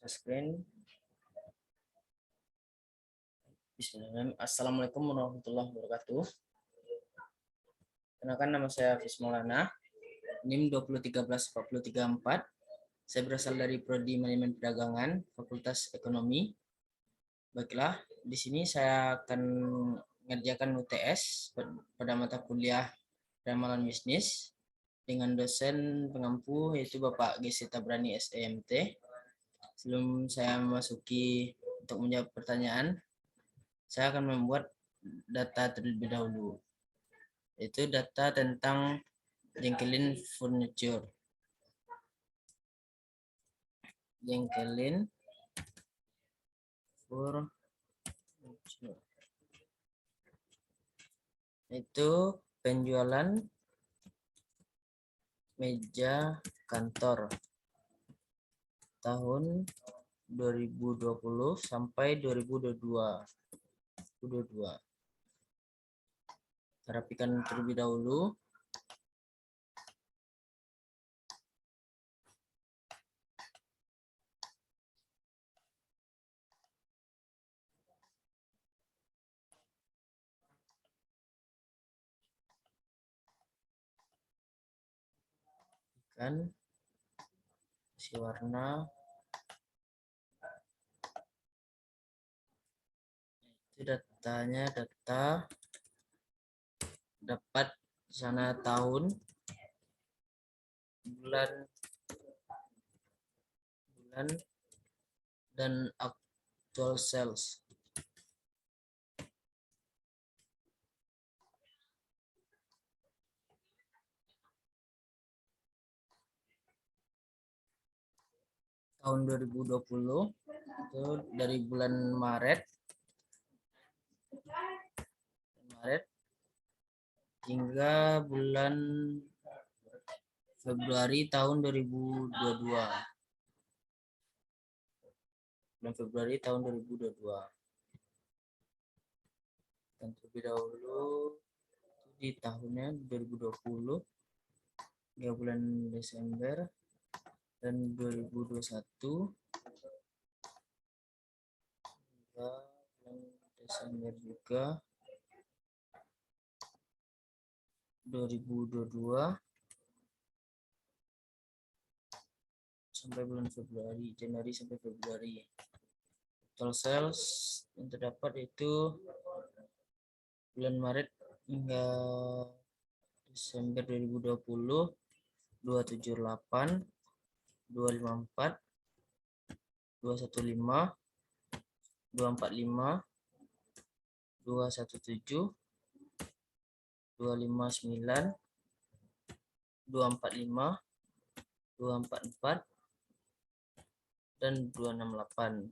Screen. Bismillahirrahmanirrahim. Assalamualaikum warahmatullahi wabarakatuh. Kenalkan, nama saya Hafiz Maulana, NIM 2013434. Saya berasal dari Prodi Manajemen Perdagangan, Fakultas Ekonomi. Baiklah, di sini saya akan mengerjakan UTS pada mata kuliah Ramalan Bisnis dengan dosen pengampu yaitu Bapak Gesi Tabrani SEMT. Sebelum saya memasuki untuk menjawab pertanyaan, saya akan membuat data terlebih dahulu, yaitu data tentang Jengkelin Furniture. Jengkelin Furniture itu penjualan meja kantor tahun 2020 sampai 2022. Kita rapikan terlebih dahulu. Kan si warna itu datanya, data dapat sana tahun, bulan dan actual sales. Tahun 2020 itu dari bulan Maret hingga bulan Februari tahun 2022. Bulan Februari tahun 2022. Dan terlebih dahulu di tahunnya 2020 hingga bulan Desember dan 2021 hingga bulan Desember juga 2022 sampai bulan Februari, Januari sampai Februari. Total sales yang terdapat itu bulan Maret hingga Desember 2020 278, 254, 215, 245, 217, 259, 245, 244 dan 268.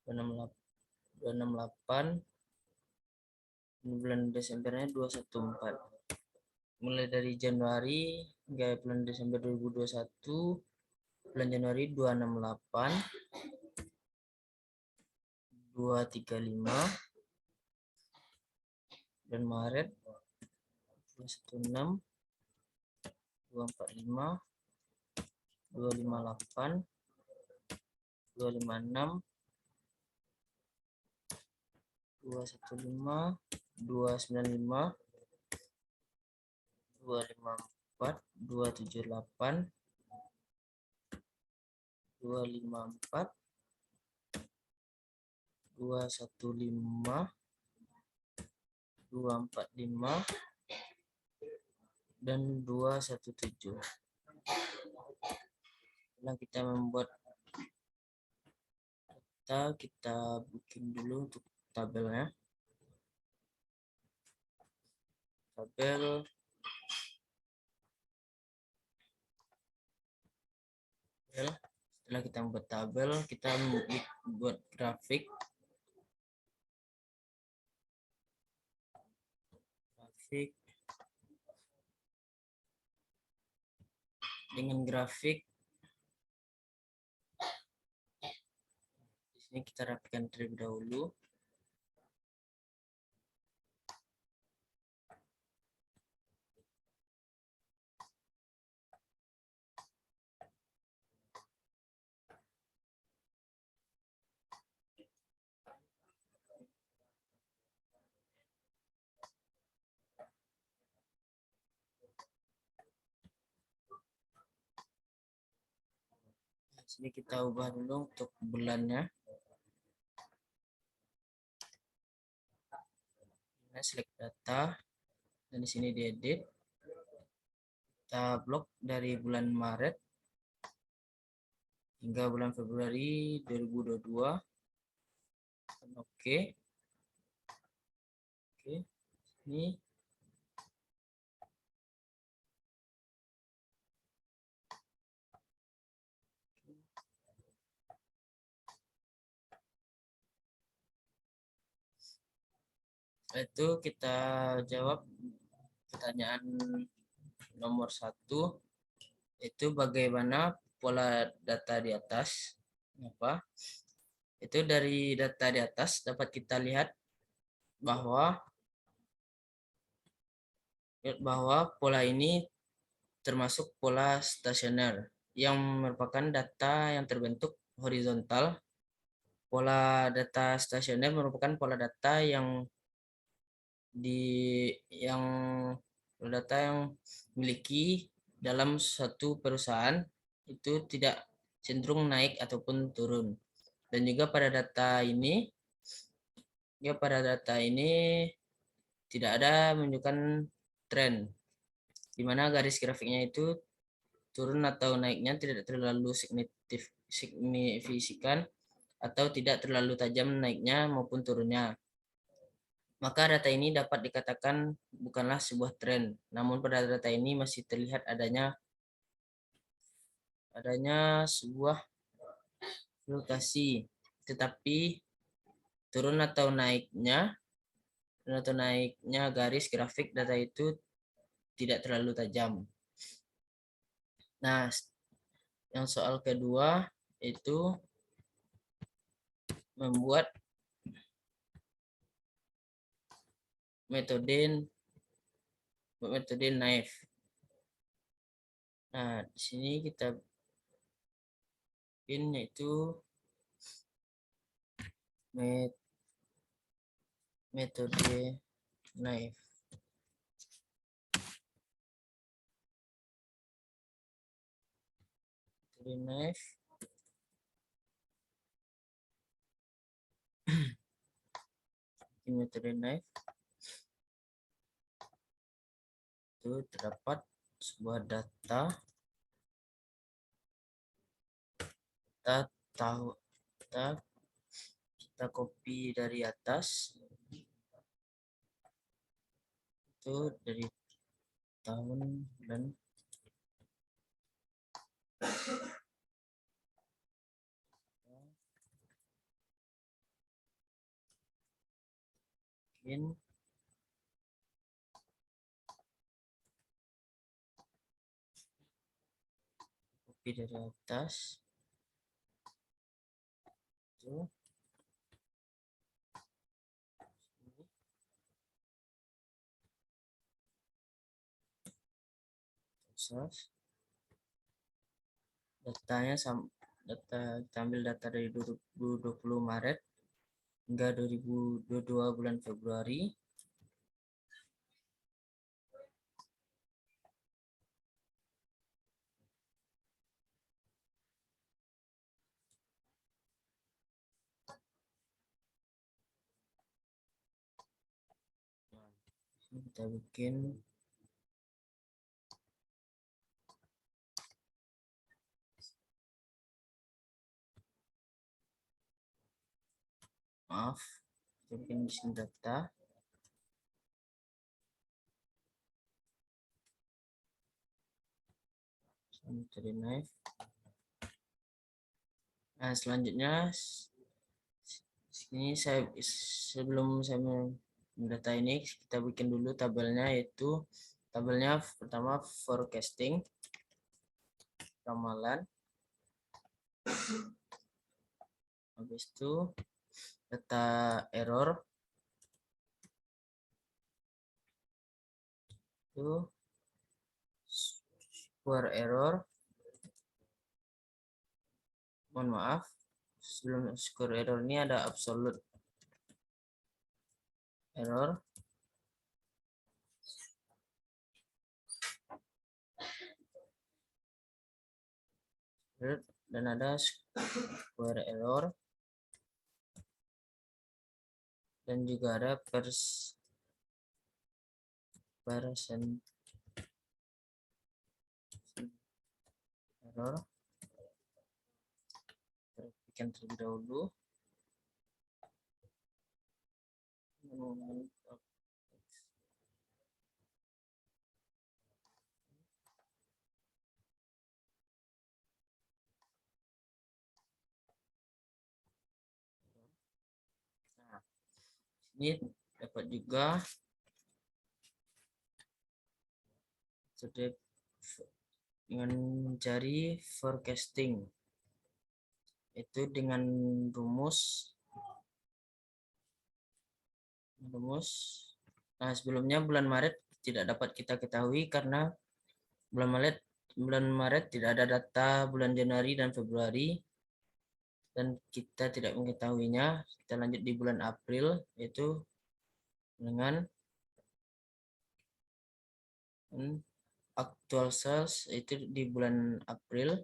268 bulan Desembernya 214. Mulai dari Januari hingga bulan Desember 2021, bulan Januari 268, 235, dan Maret 216, 245, 258, 256, 215, 295, 254, 278, 254, 215, 245 dan 217. Setelah kita membuat data, kita bikin dulu untuk tabelnya. Setelah kita membuat tabel, kita buat grafik. Dengan grafik di sini kita rapikan terlebih dahulu. Sini kita ubah dulu untuk bulannya. Nah, select data dan di sini diedit. Kita blok dari bulan Maret hingga bulan Februari 2022. Oke. Oke. Ini itu kita jawab pertanyaan nomor 1, itu bagaimana pola data di atas. Apa? Itu dari data di atas dapat kita lihat bahwa pola ini termasuk pola stasioner yang merupakan data yang terbentuk horizontal. Pola data stasioner merupakan pola data yang yang memiliki dalam suatu perusahaan itu tidak cenderung naik ataupun turun. Dan juga pada data ini tidak ada menunjukkan tren, di mana garis grafiknya itu turun atau naiknya tidak terlalu signifikan atau tidak terlalu tajam naiknya maupun turunnya. Maka data ini dapat dikatakan bukanlah sebuah tren, namun pada data ini masih terlihat adanya sebuah fluktuasi, tetapi turun atau naiknya garis grafik data itu tidak terlalu tajam. Nah, yang soal kedua itu membuat metode naive. Nah, di sini kita bikin yaitu metode naive. Metode naive metode naive itu terdapat sebuah data kita copy dari atas itu dari tahun dan mungkin copy dari atas itu datanya kita ambil data dari 2020 Maret hingga 2022 bulan Februari. Kita bikin kita bikin mesin data metode naive. Nah, selanjutnya sini sebelum saya mendata ini kita bikin dulu tabelnya, yaitu tabelnya pertama forecasting, ramalan, habis itu data error, itu square error, mohon maaf sebelum square error ini ada absolute error, dan ada square error, dan juga ada percent error. Perhatikan terlebih dahulu. Nah, ini dapat juga dengan mencari forecasting, itu dengan rumus. Nah, sebelumnya bulan Maret tidak dapat kita ketahui karena bulan Maret tidak ada data bulan Januari dan Februari, dan kita tidak mengetahuinya. Kita lanjut di bulan April, yaitu dengan actual sales, itu di bulan April.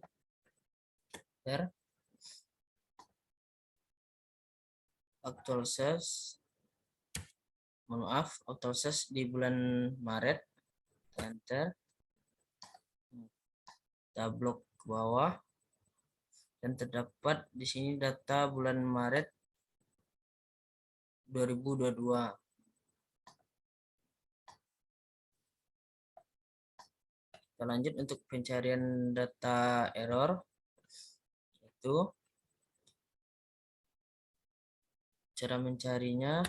Actual sales, actual sales di bulan Maret. Enter. Kita blok ke bawah, dan terdapat di sini data bulan Maret 2022. Kita lanjut untuk pencarian data error. Itu cara mencarinya,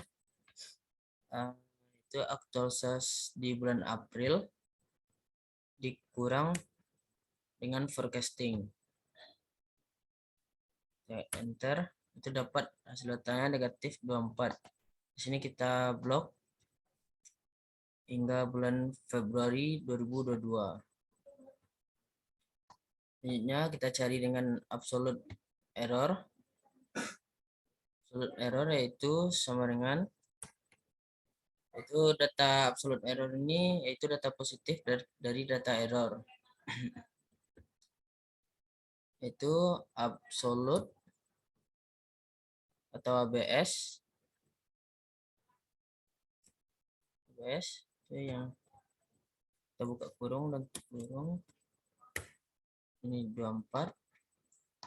itu actual sales di bulan April dikurang dengan forecasting. Enter, itu dapat hasil datanya negatif 24. Di sini kita blok hingga bulan Februari 2022. Selanjutnya kita cari dengan absolute error. Absolute error yaitu sama dengan, itu data absolute error ini yaitu data positif dari data error. Itu absolute atau ABS. Itu yang kita buka kurung dan tutup kurung. Ini 24,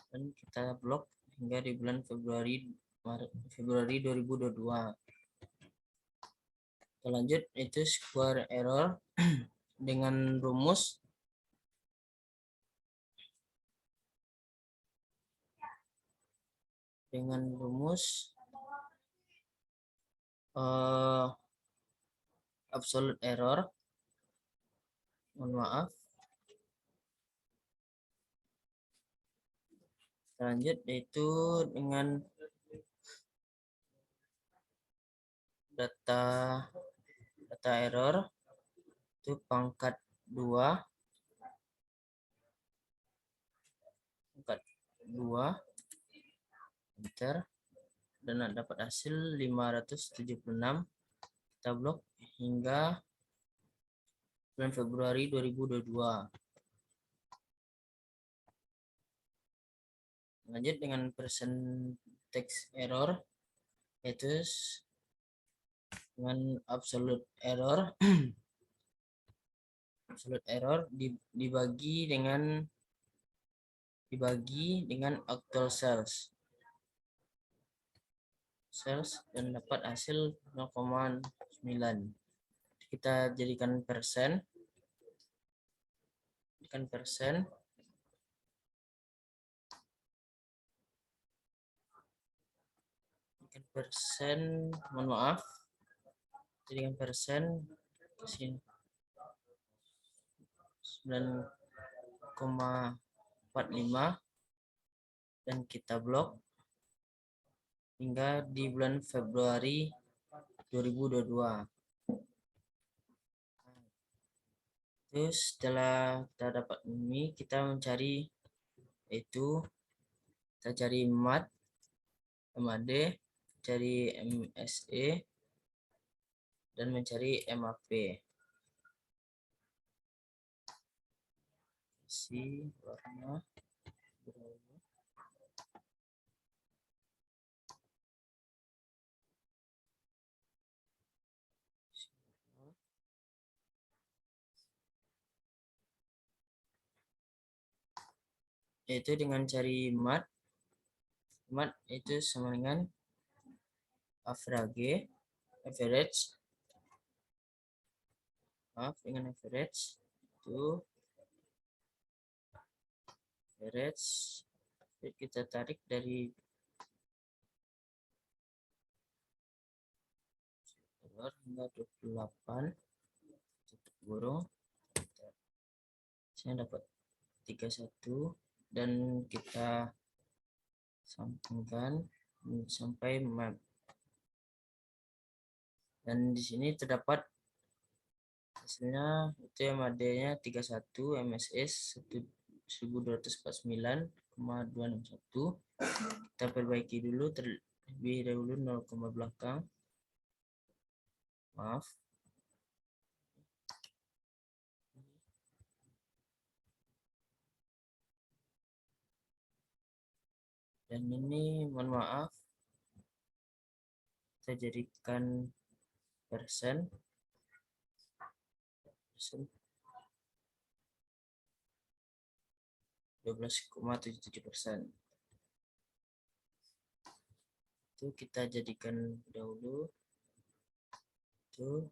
dan kita blok hingga di bulan Februari 2022. Kita lanjut, itu square error dengan rumus absolute error, mohon maaf. Lanjut, yaitu dengan data error, itu pangkat 2, enter, dan dapat hasil 576. Kita blok hingga bulan Februari 2022. Lanjut dengan percentage error, yaitu dengan absolute error. Absolute error dibagi dengan actual sales, dan dapat hasil 0,9. Kita jadikan persen. Mohon maaf, jadikan persen ke sini 9,45, dan kita blok hingga di bulan Februari 2022. Terus setelah kita dapat ini, kita mencari, yaitu kita cari MAD, cari MSE, dan mencari MAP. Warna Yaitu dengan cari mat itu sama dengan average dengan average itu average kita tarik dari hingga 28 tutup kurung, saya dapat 31 dan kita sampingkan sampai map. Dan di sini terdapat hasilnya itu MAD-nya 31, MSS 1249,261. Kita perbaiki dulu terlebih dahulu 0, belakang. Maaf. Dan ini mohon maaf, kita jadikan persen 12,77%. Itu kita jadikan dahulu itu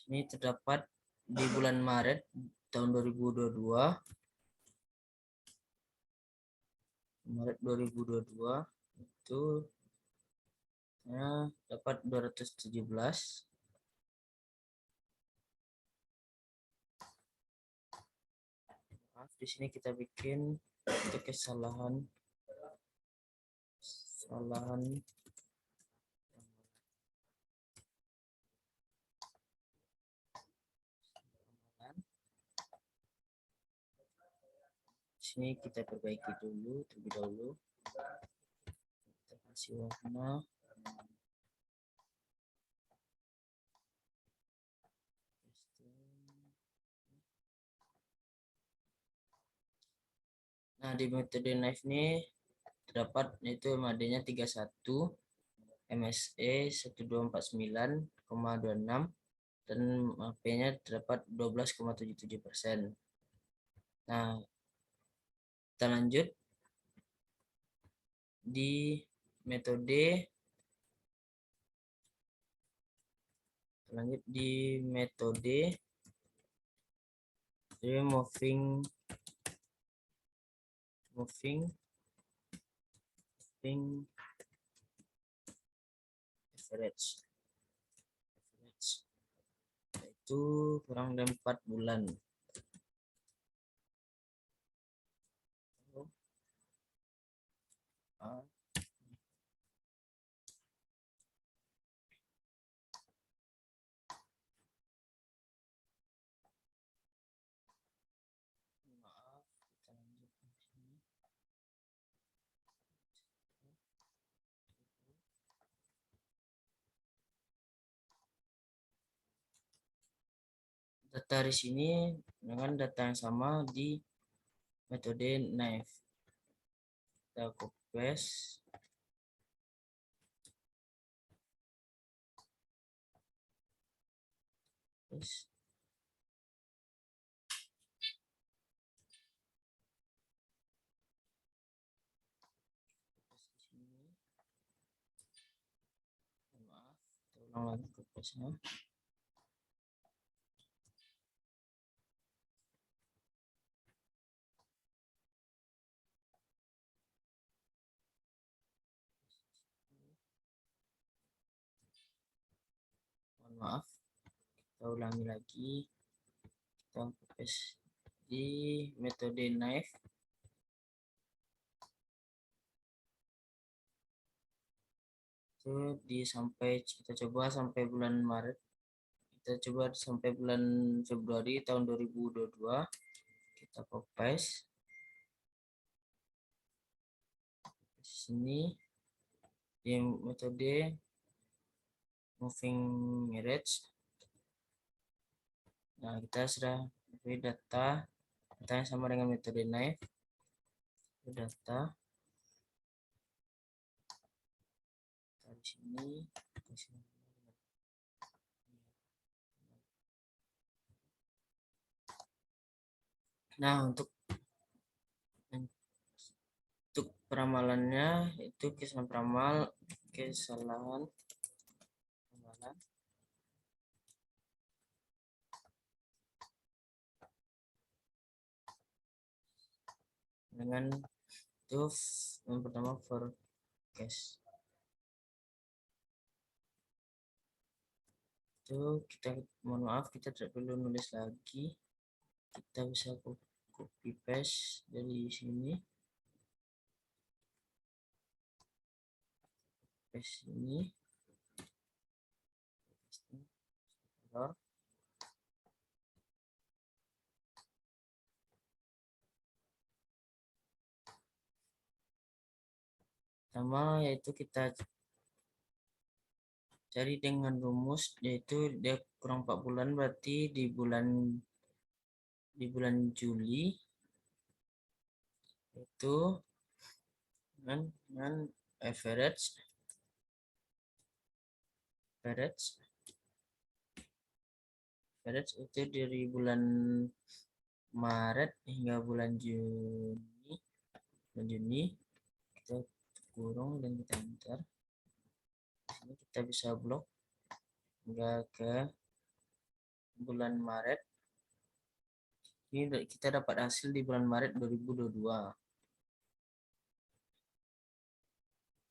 ini terdapat di bulan Maret tahun 2022. Maret 2022 itu dapat 217. Maaf, di sini kita bikin itu kesalahan sini kita perbaiki dulu terlebih dahulu, kita kasih warna nah. Di metode knife ini terdapat yaitu MAD-nya 31, MSE 1249,26 dan HP-nya terdapat 12,77%. Nah, kita lanjut di metode moving average itu kurang dari 4 bulan. Data di sini dengan data yang sama di metode knife. Kita copy paste. Maaf, kita ulang lagi copy paste-nya. Mohon maaf, kita ulangi lagi, kita copy paste di metode knife. Itu kita coba sampai bulan Maret, kita coba sampai bulan Februari tahun 2022, kita copy paste di sini. di metode moving average. Nah, kita sudah beri datanya sama dengan metode knife. Data di sini. Nah, untuk peramalannya itu kesalahan peramalan dengan itu yang pertama forecast itu kita, mohon maaf, kita tidak perlu nulis lagi, kita bisa copy paste dari sini, paste ini. Pertama yaitu kita cari dengan rumus, yaitu dia kurang 4 bulan, berarti di bulan Juli itu dengan average itu dari bulan Maret hingga bulan Juni kita kurung dan kita enter. Ini kita bisa blok hingga ke bulan Maret. Ini kita dapat hasil di bulan Maret 2022.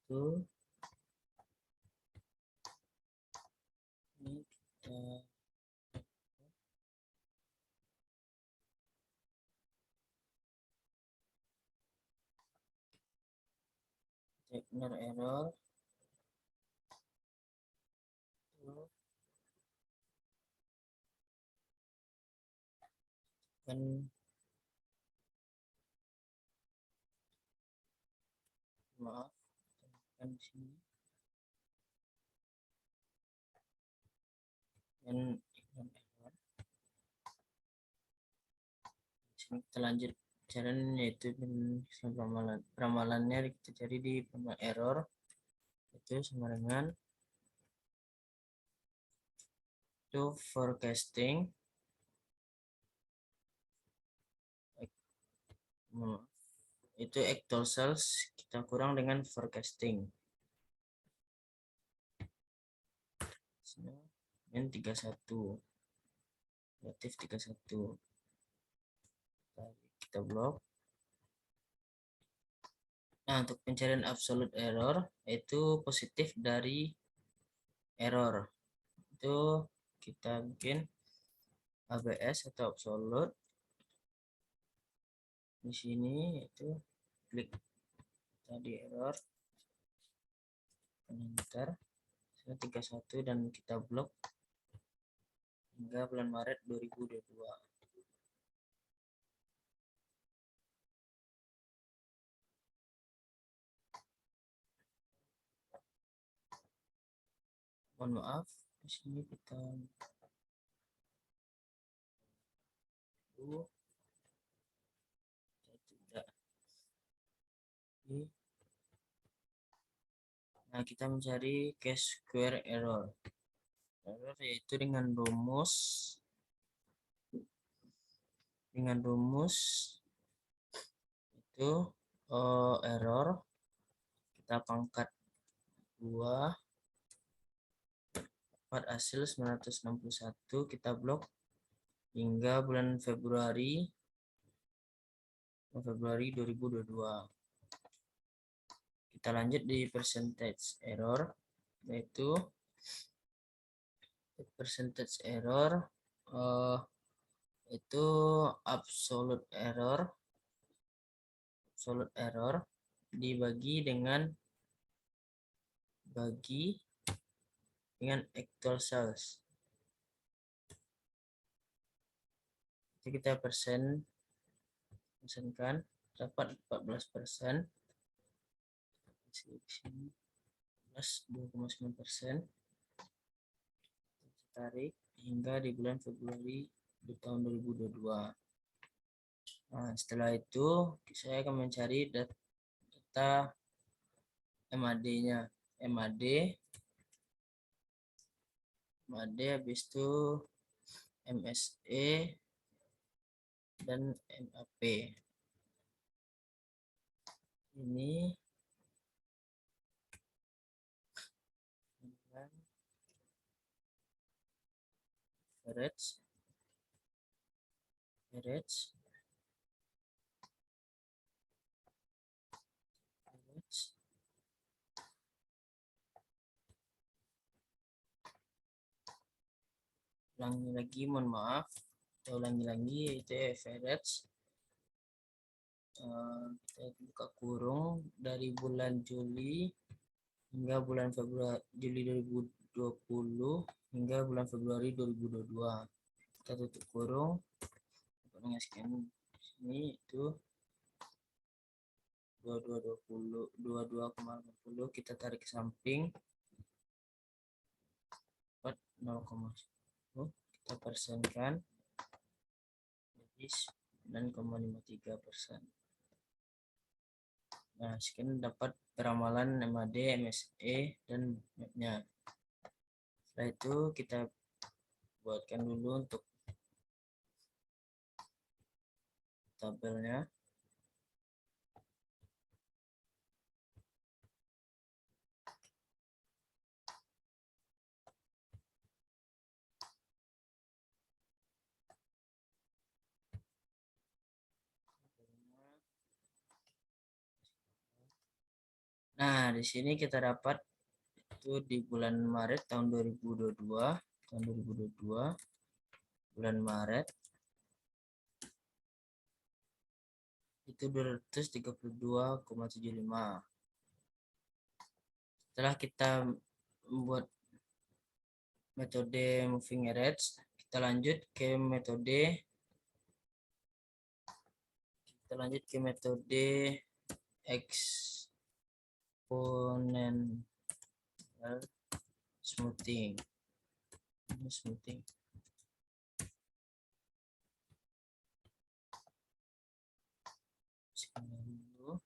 Tuh. Ini kita error. Kan maaf, kan di sini dan error. Sini kita lanjut caranya, yaitu peramalannya kita cari di error itu sama dengan itu forecasting itu actual sales kita kurang dengan forecasting min 31 relatif 31. Kita blok. Nah, untuk pencarian absolute error itu positif dari error itu kita bikin ABS atau absolute di sini, itu klik tadi error, enter 31 dan kita blok hingga bulan Maret 2022. Mohon maaf, di sini kita tidak. Nah, kita mencari case square error yaitu dengan rumus itu error kita pangkat 2 dapat hasil 961, kita blok hingga bulan Februari 2022. Kita lanjut di percentage error, yaitu percentage error itu absolute error dibagi dengan actual sales. Jadi kita persenkan dapat 14%. plus 2,9%. Tarik hingga di bulan Februari di tahun 2022. Nah, setelah itu saya akan mencari data MAD-nya. MAD habis itu MSE dan MAP. Ini average ulangi lagi, mohon maaf, kita ulangi lagi, yaitu average. Kita buka kurung dari bulan Juli hingga bulan Februari, Juli 2020 hingga bulan Februari 2022. Kita tutup kurung, scan ini itu 22,80, kita tarik ke samping 0,10, kita persenkan jadi 9,53%. Nah, sekian dapat peramalan MAD, MSE, dan MAP-nya. Setelah itu kita buatkan dulu untuk tabelnya. Nah, di sini kita dapat itu di bulan Maret tahun 2022, bulan Maret itu 232,75. Setelah kita membuat metode moving average, kita lanjut ke metode exponential smoothing. Untuk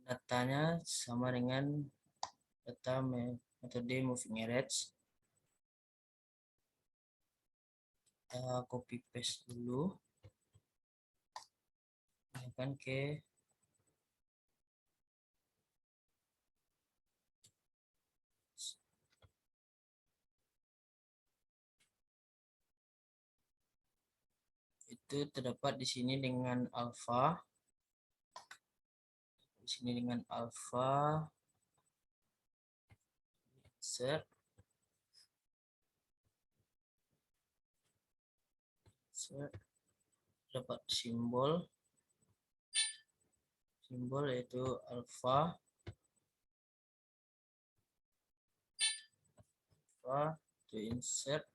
datanya sama dengan data metode moving average. Kita copy paste dulu, akan ke itu terdapat di sini dengan alfa, di sini dengan alfa, insert, dapat simbol yaitu alfa, to insert,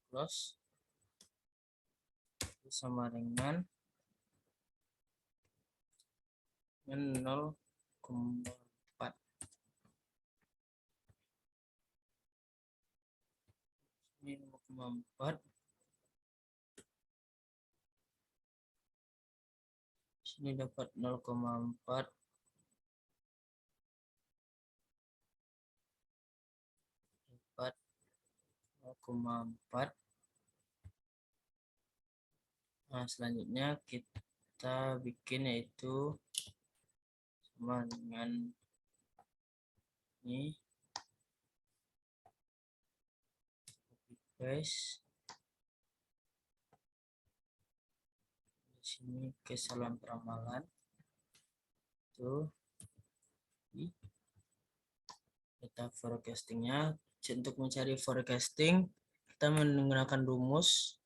close, sama dengan 0,4. Ini 0,4. Sini dapat 0,4. Dapat 0,4. Nah, selanjutnya kita bikin yaitu sama dengan ini, copy paste di sini kesalahan peramalan tuh di data forecastingnya. Untuk mencari forecasting kita menggunakan rumus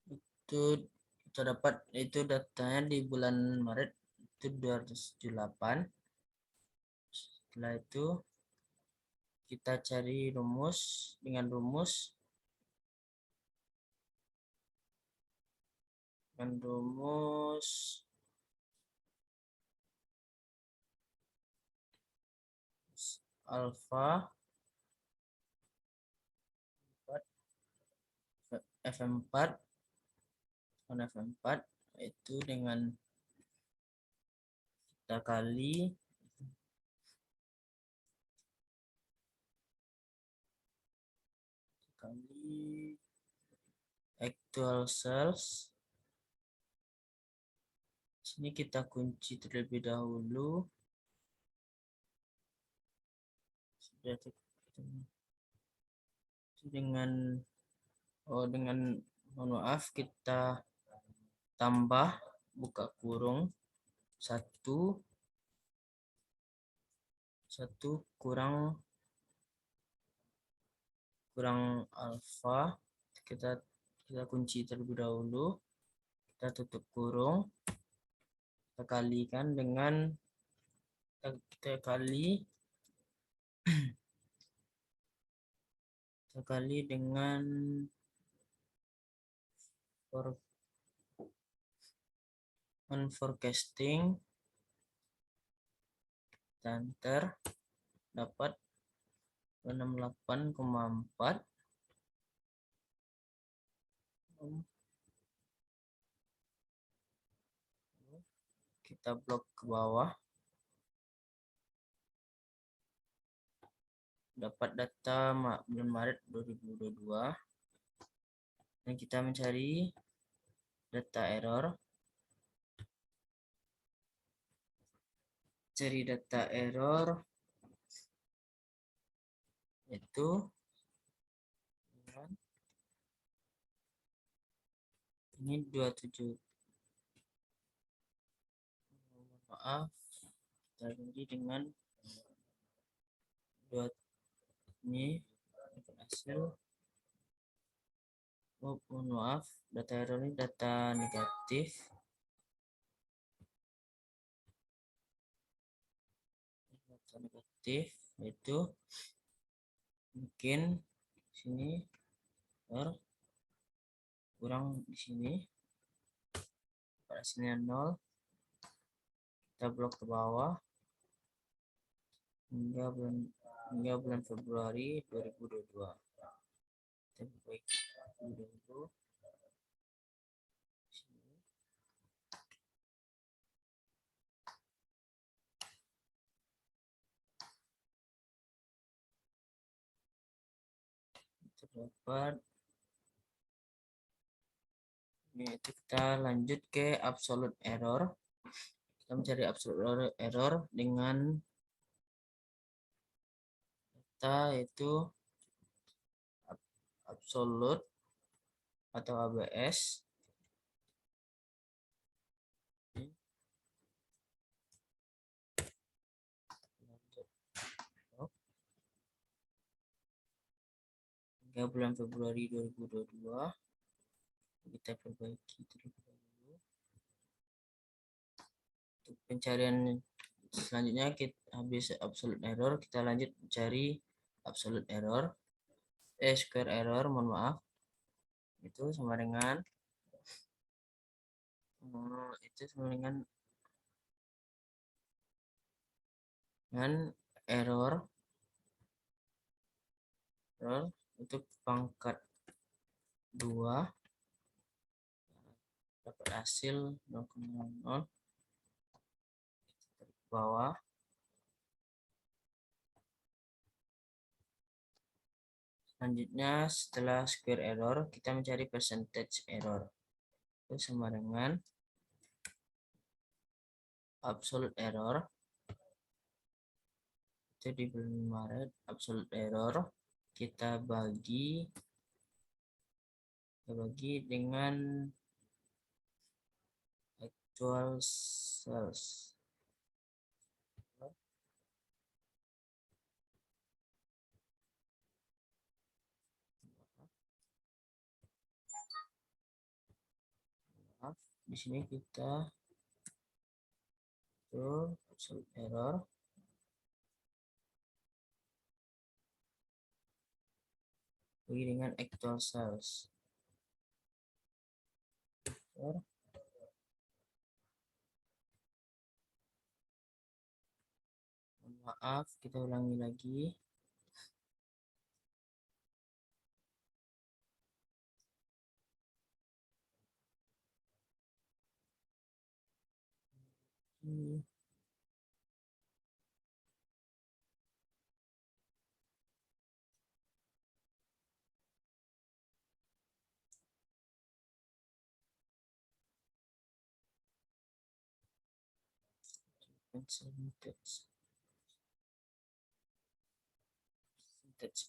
itu terdapat, itu datanya di bulan Maret itu 278. Setelah itu kita cari rumus dengan rumus alfa F4 F4 itu dengan kita kali actual cells. Sini kita kunci terlebih dahulu. Sudah dengan mohon maaf, kita tambah buka kurung 1 kurang alfa, kita kunci terlebih dahulu, kita tutup kurung, kita kalikan dengan kita kali dengan forecasting, dan dapat 68,4. Kita blok ke bawah, dapat data bulan Maret 2022, dan kita mencari data error. Itu ini 27, maaf, tadi dengan 2 ini hasil. Mohon maaf, data error ini data negatif. Itu mungkin sini kurang di sini, hasilnya 0. Kita blok ke bawah hingga bulan Februari 2022. Kita perbaiki dulu. Terdapat ini, itu kita lanjut ke absolute error. Kita mencari absolute error dengan data itu absolute atau ABS. Hingga bulan Februari 2022, kita perbaiki terlebih dahulu. Untuk pencarian selanjutnya, kita habis absolute error, kita lanjut mencari absolute error, square error, mohon maaf, itu sama dengan error untuk pangkat 2 dapat hasil 0,0 ke bawah. Selanjutnya, setelah square error, kita mencari percentage error, itu sama dengan absolute error. Itu di bulan Maret, absolute error kita bagi dengan actual cells. Di sini kita absolute error bagi dengan actual sales. Maaf, kita ulangi lagi. Syntax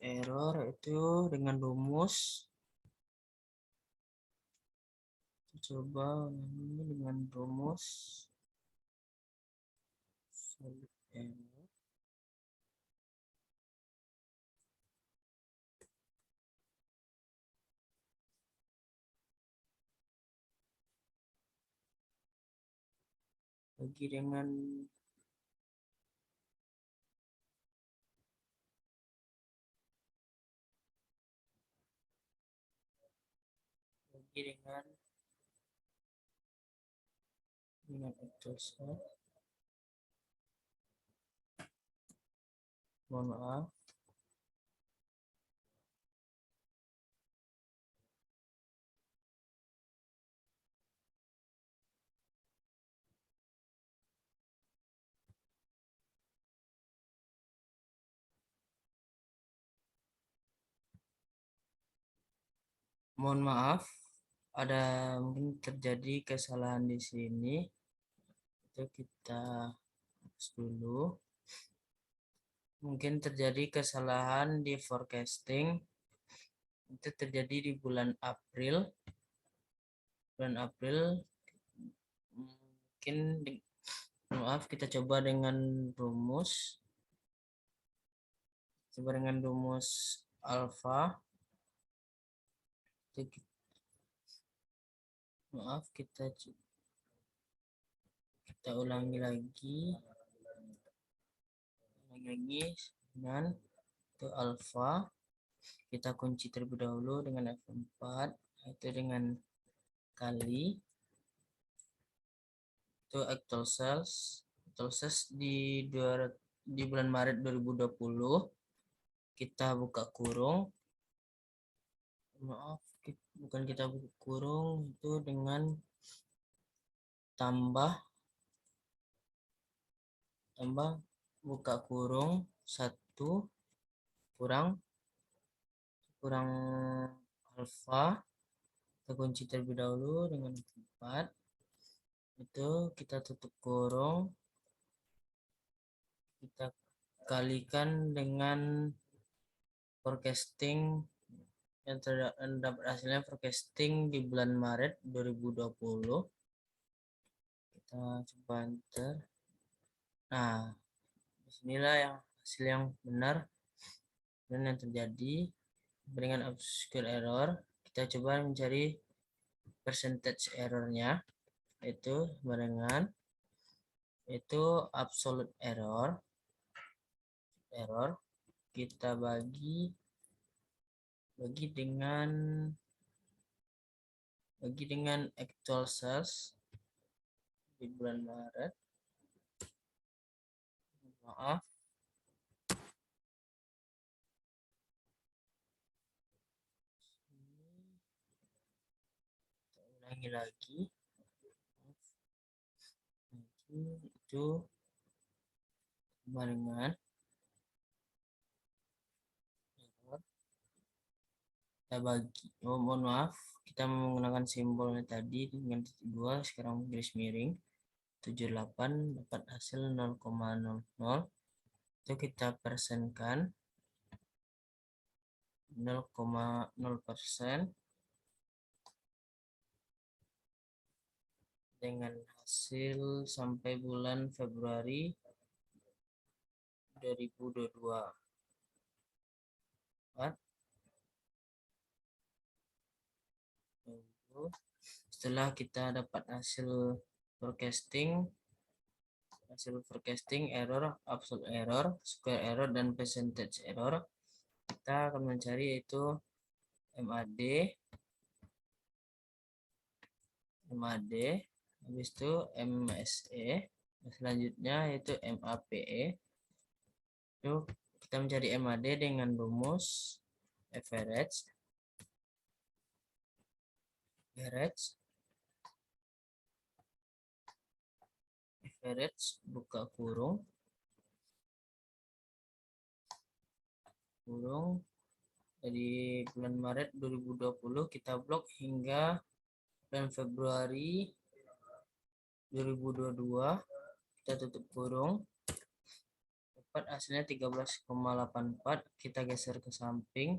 error itu dengan rumus. Coba ini dengan rumus solid error. Bagi dengan actual sales. Mohon maaf. Mohon maaf, ada mungkin terjadi kesalahan di sini. Itu kita hapus dulu. Mungkin terjadi kesalahan di forecasting. Itu terjadi di bulan April. Bulan April mungkin maaf, kita coba dengan rumus. Coba dengan rumus alfa. Maaf, kita ulangi lagi dengan itu alfa. Kita kunci terlebih dahulu dengan F4, itu dengan kali itu actual sales di bulan Maret 2020. Kita buka kurung, maaf, bukan kita buka kurung, itu dengan tambah buka kurung 1 kurang alfa. Kita kunci terlebih dahulu dengan 4, itu kita tutup kurung, kita kalikan dengan forecasting yang terdapat hasilnya forecasting di bulan Maret 2020. Kita coba enter. Nah, disinilah yang hasil yang benar dan yang terjadi dengan obscure error. Kita coba mencari percentage errornya, itu barengan itu absolute error. Kita bagi dengan actual sales di bulan Maret. Maaf, kita ulangi lagi. Itu barengan kita bagi, mohon maaf, kita menggunakan simbolnya tadi dengan titik 2, sekarang garis miring 78 dapat hasil 0,00. Itu kita persenkan 0,0% dengan hasil sampai bulan Februari 2022. Setelah kita dapat hasil forecasting error, absolute error, square error, dan percentage error, kita akan mencari yaitu MAD, habis itu MSE, selanjutnya yaitu MAPE. Itu kita mencari MAD dengan rumus average buka kurung dari bulan Maret 2020 kita blok hingga bulan Februari 2022 kita tutup kurung, dapat hasilnya 13,84. Kita geser ke samping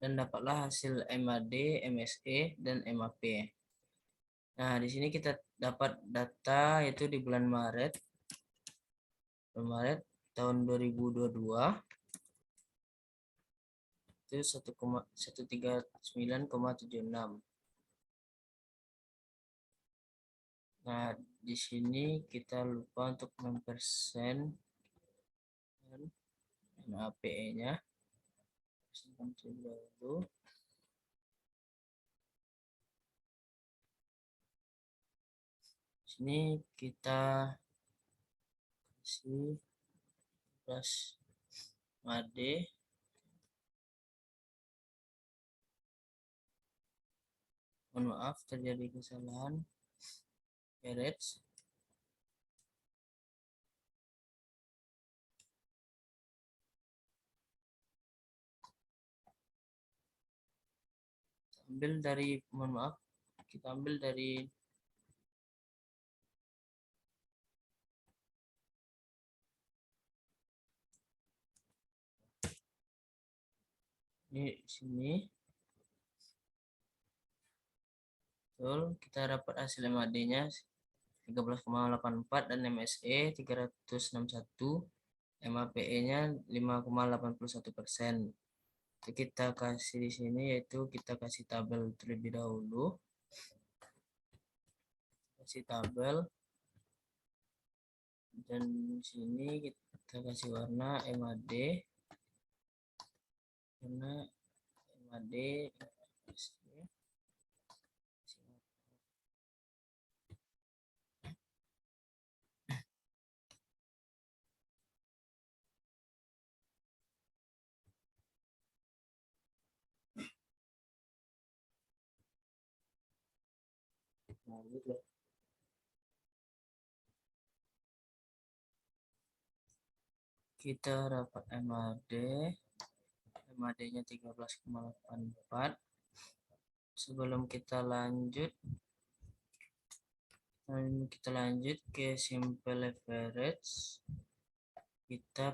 dan dapatlah hasil MAD, MSE, dan MAP. Nah, di sini kita dapat data yaitu di bulan Maret tahun 2022 itu 139,76. Nah, di sini kita lupa untuk mempersen MAPE-nya. Dulu. Sini kita kasih plus MAD, mohon maaf terjadi kesalahan. Average kita ambil dari sini. Betul, kita dapat hasil MAD-nya 13,84 dan MSE 361, MAPE-nya 5,81%. Kita kasih di sini yaitu kita kasih tabel terlebih dahulu. Kasih tabel dan di sini kita kasih warna MAD. Karena MAD kita dapat MAD-nya 13,84. Sebelum kita lanjut ke simple average, kita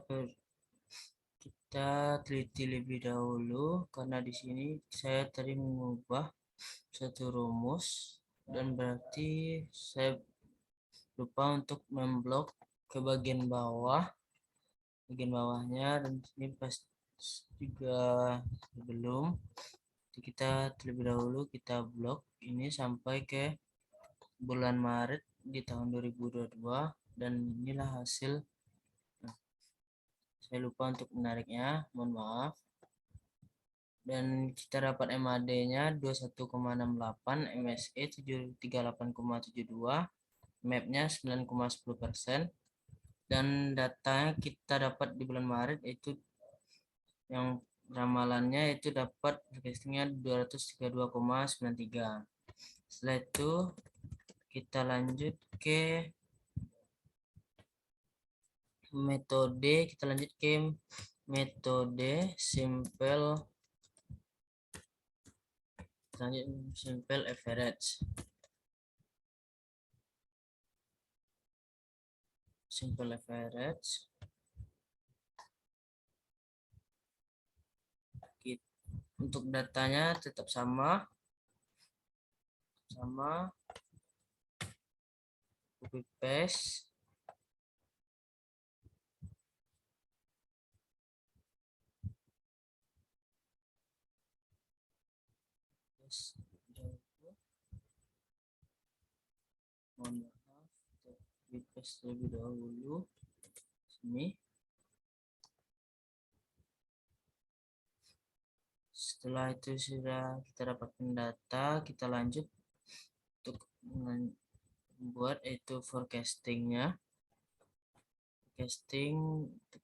teliti lebih dahulu karena di sini saya tadi mengubah satu rumus dan berarti saya lupa untuk memblok ke bagian bawahnya, dan ini pas juga belum. Kita terlebih dahulu kita blok ini sampai ke bulan Maret di tahun 2022 dan inilah hasil. Saya lupa untuk menariknya, mohon maaf. Dan kita dapat MAD-nya 21,68, MSE 38,72, MAP-nya 9,10%. Dan datanya kita dapat di bulan Maret itu yang ramalannya itu dapat forecastingnya 232,93. Setelah itu kita lanjut ke metode simple average. Untuk datanya tetap sama copy paste. Mohon maaf, copy paste terlebih dahulu sini. Setelah itu sudah kita dapatkan data, kita lanjut untuk membuat itu forecastingnya.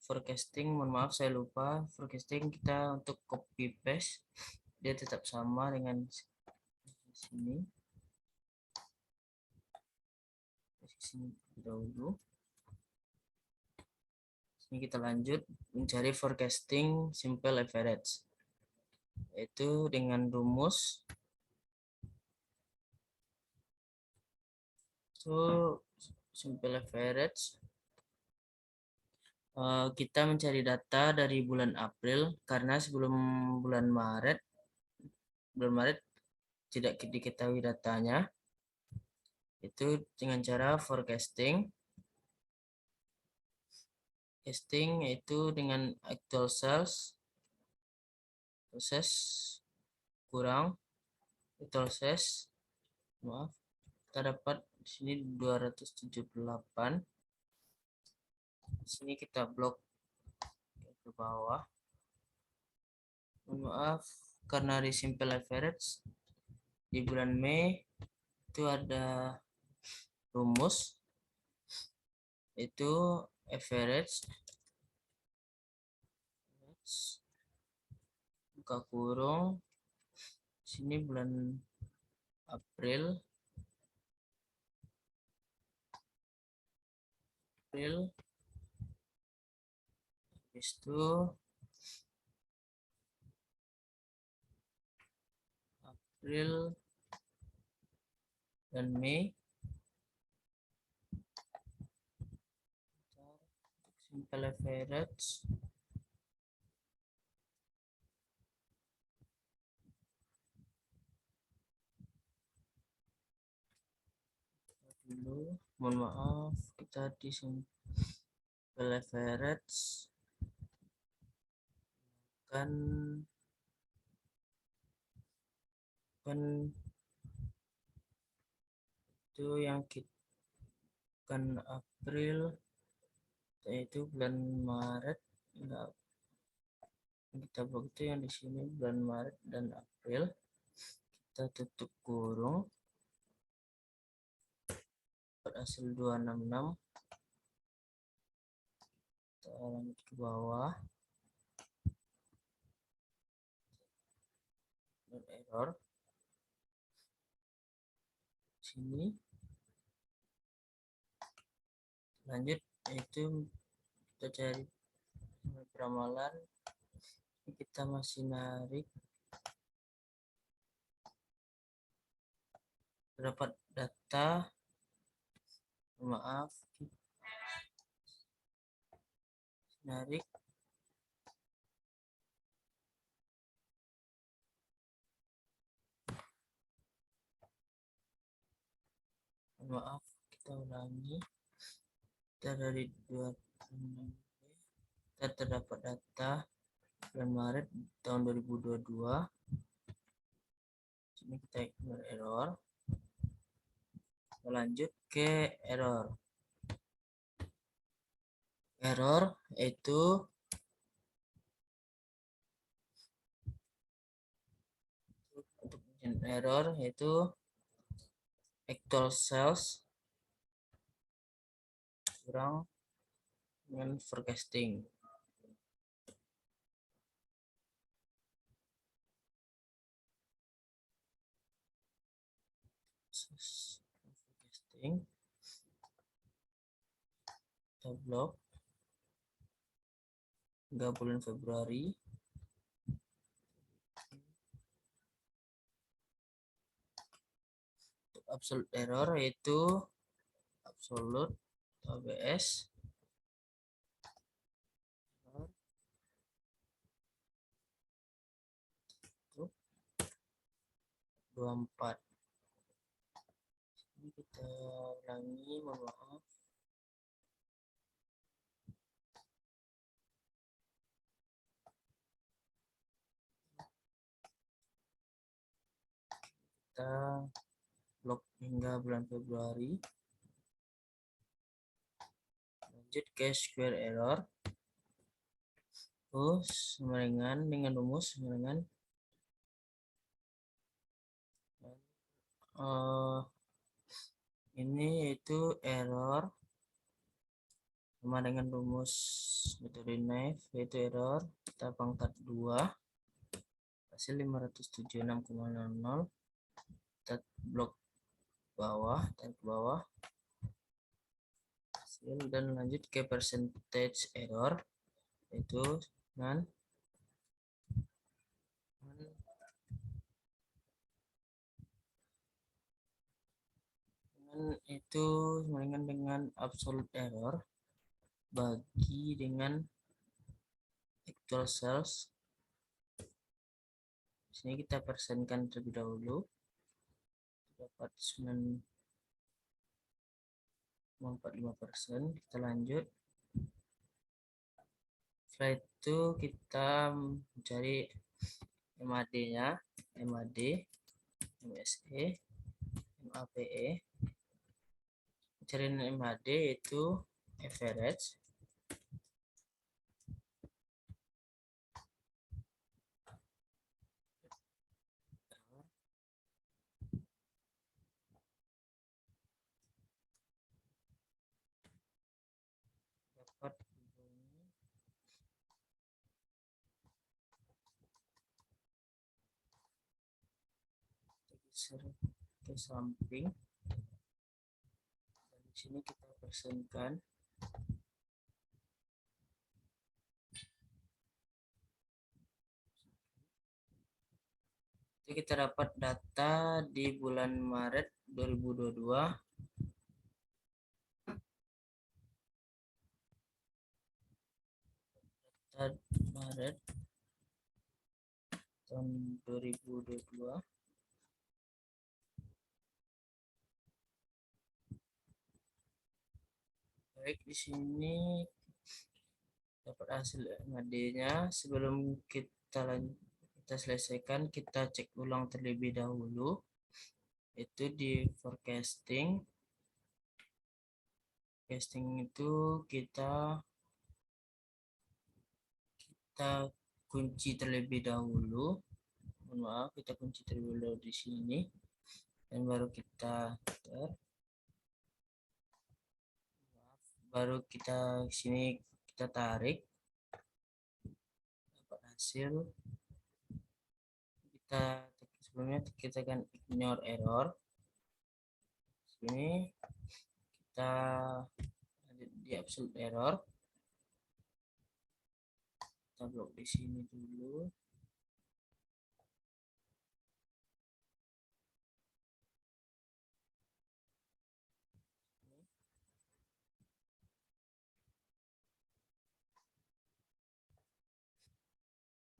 Forecasting, mohon maaf saya lupa. Forecasting kita untuk copy paste, dia tetap sama dengan sini. Sini dahulu. Ini kita lanjut mencari forecasting simple average, yaitu dengan rumus simple average. Kita mencari data dari bulan April karena sebelum bulan Maret tidak diketahui datanya. Itu dengan cara forecasting. Yaitu dengan actual sales proses kurang actual sales, maaf, kita dapat di sini 278. Di sini kita blok ke bawah. Maaf, karena di simple average di bulan Mei itu ada rumus, itu average buka kurung, sini bulan April habis itu April dan Mei. Simple average dulu, mohon maaf, kita di simple average kan itu yang kita kan April, yaitu bulan Maret, enggak, kita blok itu yang di sini bulan Maret dan April, kita tutup kurung, hasil 266, kita lanjut ke bawah, dan error sini. Lanjut itu kita cari peramalan, kita masih narik, dapat data, maaf, narik maaf, kita ulangi. Kita dari 26 kita terdapat data bulan Maret tahun 2022. Sini kita ignore error, lanjut ke error itu untuk error yaitu actual sales kurang dengan forecasting. Forecasting kita blok 3 bulan Februari. Untuk absolute error yaitu absolute ABS 24. Ini kita ulangi, mohon maaf. Kita blok hingga bulan Februari. Lanjut ke square error. Sama dengan rumus sama dengan ini yaitu error sama dengan rumus metode Naive, yaitu error kita pangkat 2 hasil 576,00, kita blok bawah, tarik ke bawah hasil, dan lanjut ke percentage error, yaitu dengan itu sama dengan absolute error bagi dengan actual sales. Sini kita persenkan terlebih dahulu, dapat 9,45%. Kita lanjut. Setelah itu kita mencari MAD-nya, MAD, MSE, MAPE. Cari MAD yaitu average. Dapat geser ke samping. Dan di sini kita persenkan. Jadi kita dapat data di bulan Maret 2022. Data Maret tahun 2022. Baik, di sini dapat hasil MAD-nya. Sebelum kita selesaikan, kita cek ulang terlebih dahulu, itu di forecasting. Forecasting itu kita kunci terlebih dahulu. Mohon maaf, kita kunci terlebih dahulu di sini, dan baru kita sini kita tarik, dapat hasil. Sebelumnya kita akan ignore error. Sini kita di absolute error, kita blok di sini dulu.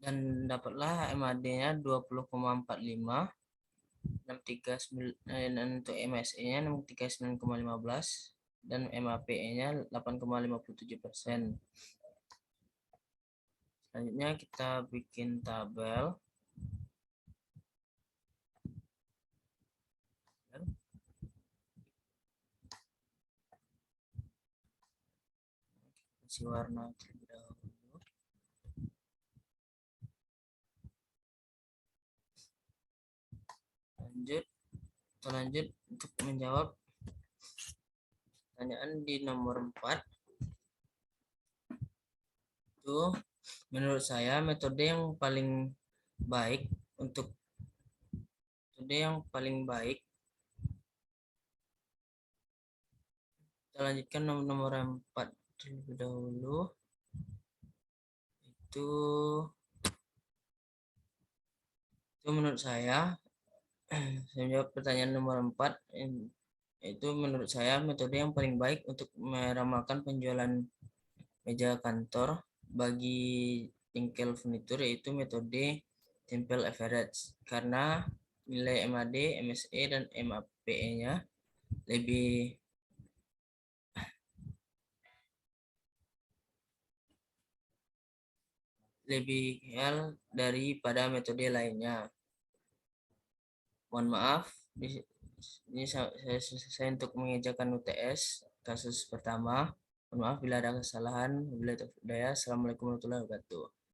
Dan dapatlah MAD-nya 20,45, 639, dan untuk MSE-nya 639,15, dan MAPE-nya 8,57%. Selanjutnya kita bikin tabel. Kasih warna terlebih dahulu. Lanjut untuk menjawab pertanyaan di nomor 4. Itu menurut saya metode yang paling baik kita lanjutkan nomor 4 terlebih dahulu. Itu menurut saya jawab pertanyaan nomor 4. Itu menurut saya metode yang paling baik untuk meramalkan penjualan meja kantor bagi bengkel furnitur, yaitu metode Temple Average, karena nilai MAD, MSE, dan MAPE-nya lebih hal daripada metode lainnya. Mohon maaf, ini saya untuk mengerjakan UTS kasus pertama. Mohon maaf bila ada kesalahan. Wabillahi taufiq hidayah. Assalamualaikum warahmatullahi wabarakatuh.